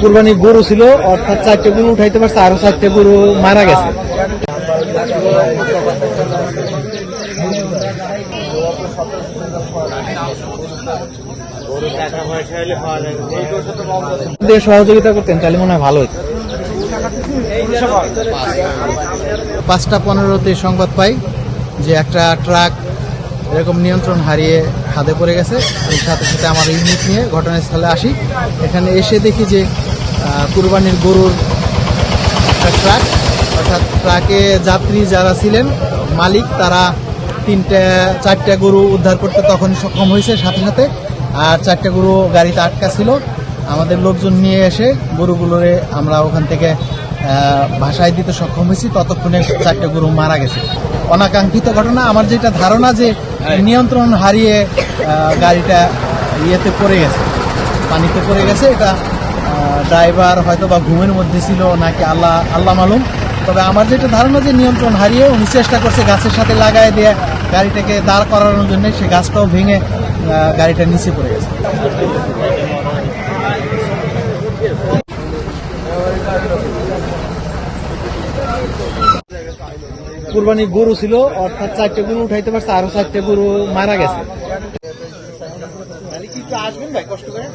কুরবানি গরু ছিল, অর্থাৎ 4টে গরু উঠাইতে পারছে, আরো 4টে গরু মারা গেছে। সহযোগিতা করতেন তাহলে মনে হয় ভালো হতো। 5:15-তে সংবাদ পাই যে একটা ট্রাক এরকম নিয়ন্ত্রণ হারিয়ে খাদে পড়ে গেছে। এর সাথে সাথে আমার ইউনিট নিয়ে ঘটনাস্থলে আসি। এখানে এসে দেখি যে কুরবানির গরুর একটা ট্রাক, অর্থাৎ ট্রাকে যাত্রী যারা ছিলেন মালিক, তারা 4টে গরু উদ্ধার করতে তখন সক্ষম হয়েছে সাথে সাথে। আর 4টে গরু গাড়িতে আটকা ছিল। আমাদের লোকজন নিয়ে এসে গরুগুলোরে আমরা ওখান থেকে ভাসায় দিতে সক্ষম হয়েছি। ততক্ষণে 4টে গরু মারা গেছে। অনাকাঙ্ক্ষিত ঘটনা। আমার যেটা ধারণা যে নিয়ন্ত্রণ হারিয়ে গাড়িটা ইয়েতে পড়ে গেছে, পানিতে পড়ে গেছে। এটা ড্রাইভার হয়তো বা ঘুমের মধ্যে ছিল নাকি আল্লাহ মালুম। তবে আমার যেটা ধারণা যে নিয়ন্ত্রণ হারিয়ে উনি চেষ্টা করছে গাছের সাথে লাগাই দিয়ে গাড়িটাকে দাঁড় করানোর জন্য, সে গাছটাও ভেঙে গাড়িটা নিচে পড়ে গেছে। কুরবানি গরু ছিল, অর্থাৎ 4টে গরু উঠাইতে পারছে, আরো 4টে গরু মারা গেছে। আসবেন ভাই, কষ্ট করে।